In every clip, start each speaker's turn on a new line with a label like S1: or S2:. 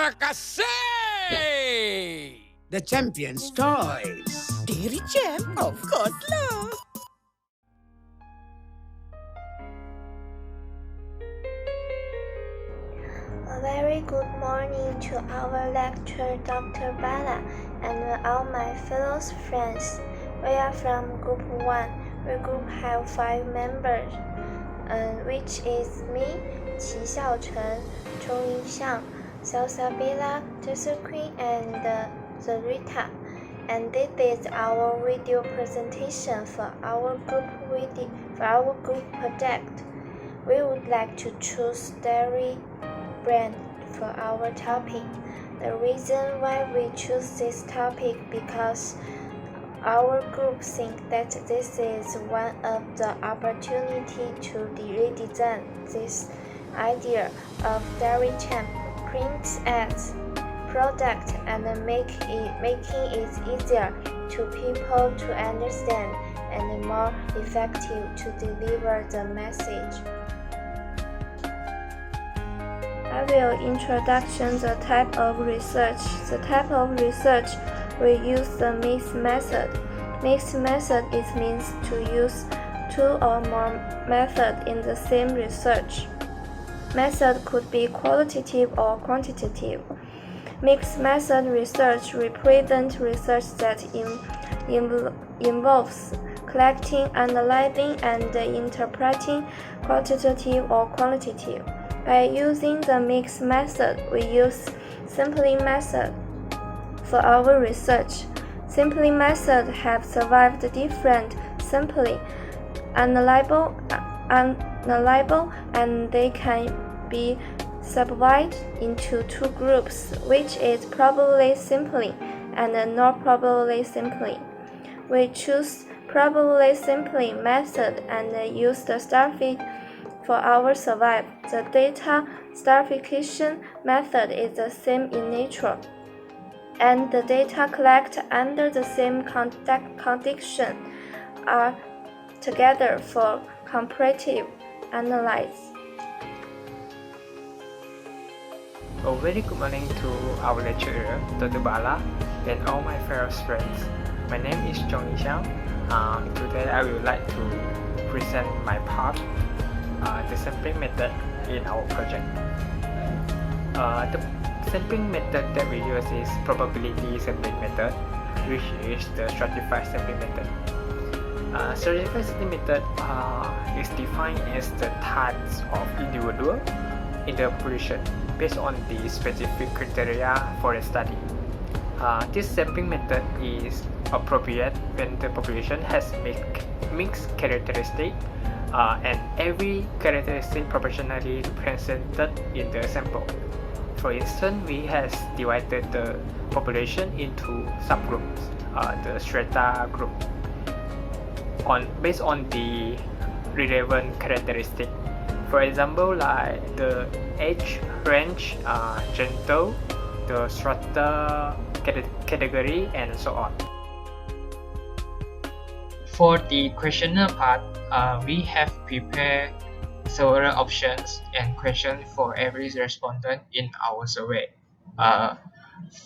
S1: Omakase! The champion's toys.
S2: Dairy Jam? Of course lah.
S3: A very good morning to our lecturer Dr. Bala and all my fellow friends. We are from Group 1. We group have 5 members, which is me, Qi Xiaochen, Zhong Yingxiang, Salsabila, Josephine, and Zarita. And this is our video presentation for our group project. We would like to choose dairy brand for our topic. The reason why we choose this topic because our group think that this is one of the opportunity to redesign this idea of dairy champ print ads product and making it easier to people to understand and more effective to deliver the message. I will introduction the type of research. The type of research we use the mixed method. Mixed method is means to use 2 or more methods in the same research. Method could be qualitative or quantitative. Mixed method research represents research that involves collecting, analyzing, and interpreting quantitative or qualitative. By using the mixed method, we use sampling method for our research. Sampling method have survived different sampling, analyzable, and they can be subdivided into 2 groups, which is probably sampling and not probably sampling. We choose probably sampling method and use the Starfit for our survive. The data stratification method is the same in nature, and the data collected under the same condition are together for comparative analysis.
S4: A very good morning to our lecturer, Dr. Bala, and all my fellow friends. My name is Zhong Yingxiang. Today I would like to present my part, the sampling method in our project. The sampling method that we use is probability sampling method, which is the stratified sampling method. Stratified sampling method is defined as the types of individual in the population based on the specific criteria for the study. This sampling method is appropriate when the population has mixed characteristics and every characteristic proportionally represented in the sample. For instance, we have divided the population into subgroups, the strata group, based on the relevant characteristic. For example, like the age range, gender, the strata category, and so on. For the questionnaire part, we have prepared several options and questions for every respondent in our survey.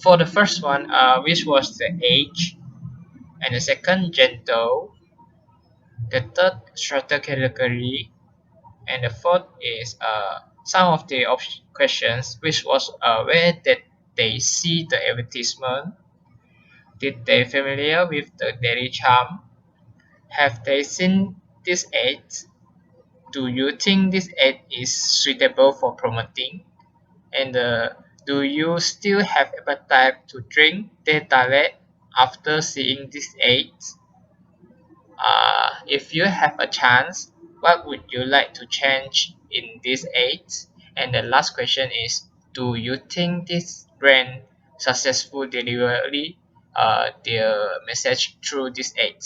S4: For the first one, which was the age, and the second gender, the third strata category, and the fourth is some of the questions, which was where did they see the advertisement, did they familiar with the dairy charm, have they seen this ad, do you think this ad is suitable for promoting, and do you still have appetite to drink dairy after seeing this ad? If you have a chance, what would you like to change in this ad? And the last question is, do you think this brand successful delivery their message through this ad?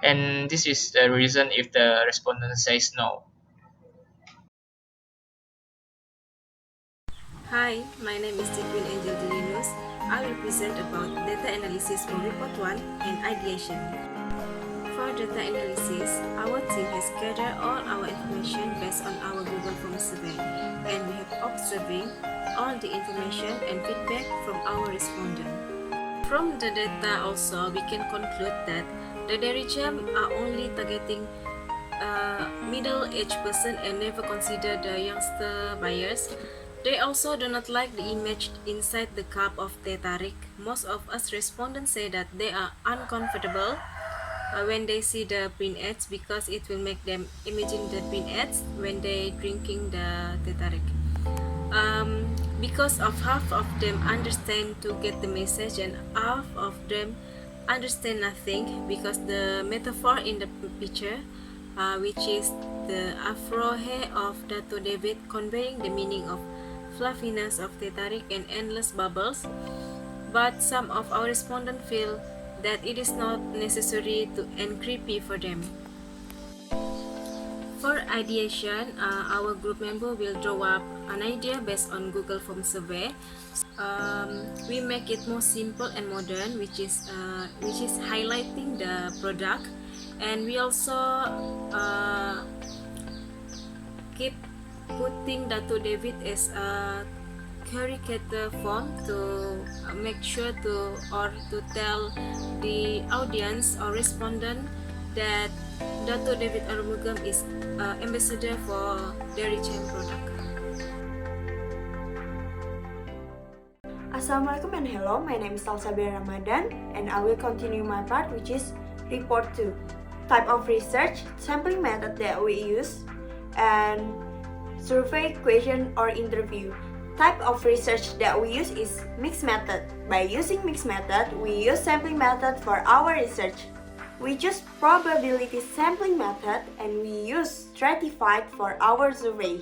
S4: And this is the reason if the respondent says no.
S5: Hi, my name is Tidwin Angel Delinus. I will present about data analysis for report 1 and ideation. For data analysis, our team has gathered all our information based on our Google Form survey, and we have observing all the information and feedback from our respondent. From the data also, we can conclude that the dairy jam are only targeting middle-aged person and never consider the youngster buyers. They also do not like the image inside the cup of teh tarik. Most of us respondents say that they are uncomfortable when they see the print ads because it will make them imagine the print ads when they drinking the teh tarik. Because of half of them understand to get the message and half of them understand nothing because the metaphor in the picture, which is the afro hair of Dato David conveying the meaning of fluffiness of teh tarik and endless bubbles. But some of our respondents feel that it is not necessary to and creepy for them. For ideation, our group member will draw up an idea based on Google Form survey. We make it more simple and modern, which is highlighting the product, and we also keep putting Dato David as a caricature form to make sure to tell the audience or respondent that Dato David Arumugam is ambassador for Dairy Chain product.
S6: Assalamualaikum and hello, my name is Salsabir Ramadan and I will continue my part, which is report 2. Type of research, sampling method that we use, and survey, question or interview. Type of research that we use is mixed method. By using mixed method, we use sampling method for our research. We choose probability sampling method and we use stratified for our survey.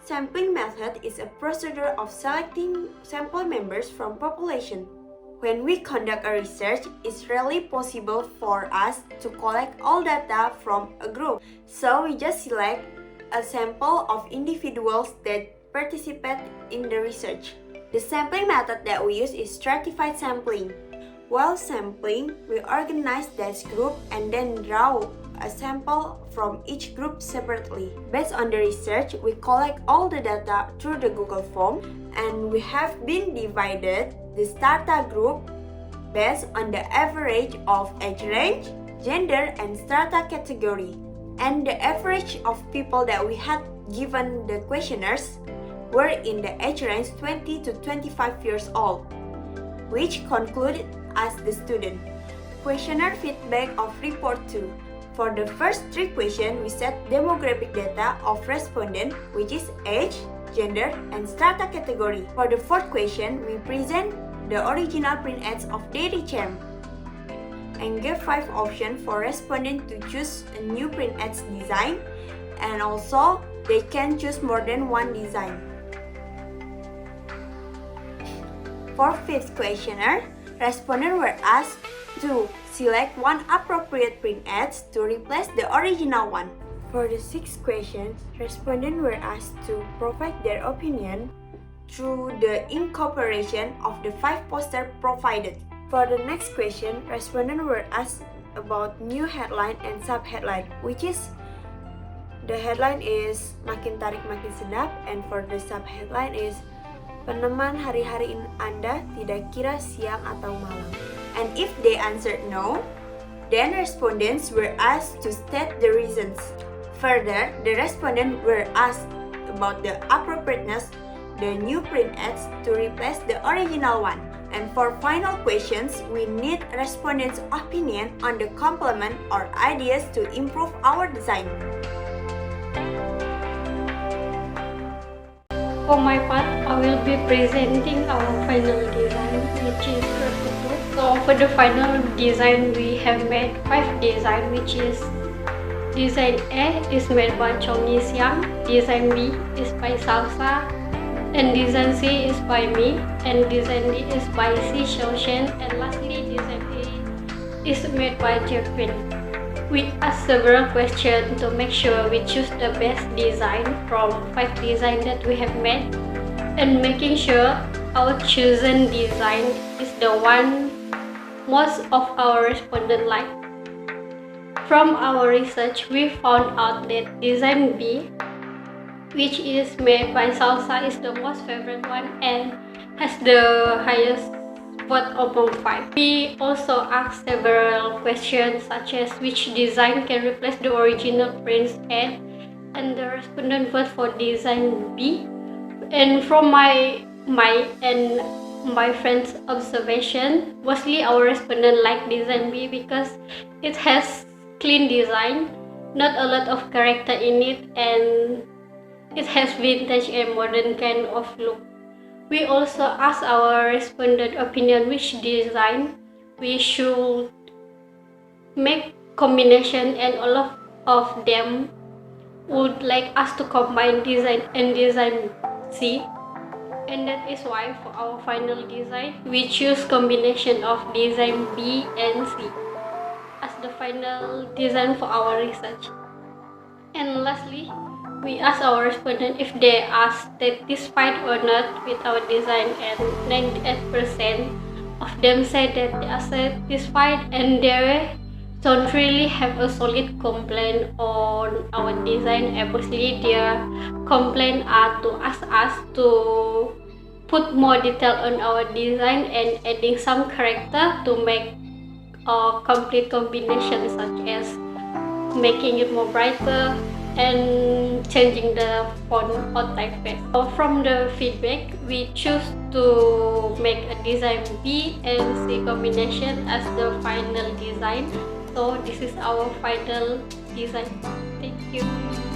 S6: Sampling method is a procedure of selecting sample members from population. When we conduct a research, it's rarely possible for us to collect all data from a group. So we just select a sample of individuals that participate in the research. The sampling method that we use is stratified sampling. While sampling, we organize that group and then draw a sample from each group separately. Based on the research, we collect all the data through the Google Form and we have been divided the strata group based on the average of age range, gender, and strata category. And the average of people that we had given the questionnaires were in the age range 20 to 25 years old, which concluded as the student. Questionnaire feedback of report 2. For the first 3 questions, we set demographic data of respondent, which is age, gender, and strata category. For the 4th question, we present the original print ads of Dairy Champ and gave 5 options for respondent to choose a new print ads design, and also they can choose more than one design. For 5th questionnaire, respondents were asked to select one appropriate print ads to replace the original one. For the 6th question, respondents were asked to provide their opinion through the incorporation of the 5 posters provided. For the next question, respondents were asked about new headline and sub-headline, which is the headline is Makin Tarik Makin Sedap, and for the sub-headline is Peneman hari-hari Anda tidak kira siang atau malam. And if they answered no, then respondents were asked to state the reasons. Further, the respondents were asked about the appropriateness the new print ads to replace the original one. And for final questions, we need respondents' opinion on the complement or ideas to improve our design.
S7: For my part, I will be presenting our final design, which is report 2. So for the final design, we have made 5 designs, which is design A is made by Chong Siang, design B is by Salsa, and design C is by me, and design D is by C Xiaoshen, and lastly design A is made by Jeffrey. We asked several questions to make sure we choose the best design from 5 designs that we have made, and making sure our chosen design is the one most of our respondents like. From our research, we found out that design B which is made by Salsa, is the most favorite one and has the highest vote among 5. We also asked several questions such as which design can replace the original prints and the respondent vote for design B. And from my and my friend's observation, mostly our respondent like design B because it has clean design, not a lot of character in it, and it has vintage and modern kind of look. We also asked our respondent opinion which design we should make combination, and all of them would like us to combine design and design C. And that is why for our final design, we choose combination of design B and C as the final design for our research. And lastly, we asked our respondents if they are satisfied or not with our design, and 98% of them said that they are satisfied and they don't really have a solid complaint on our design. Obviously, their complaint are to ask us to put more detail on our design and adding some character to make a complete combination, such as making it more brighter and changing the font or typeface. So from the feedback, we choose to make a design B and C combination as the final design. So this is our final design. Thank you.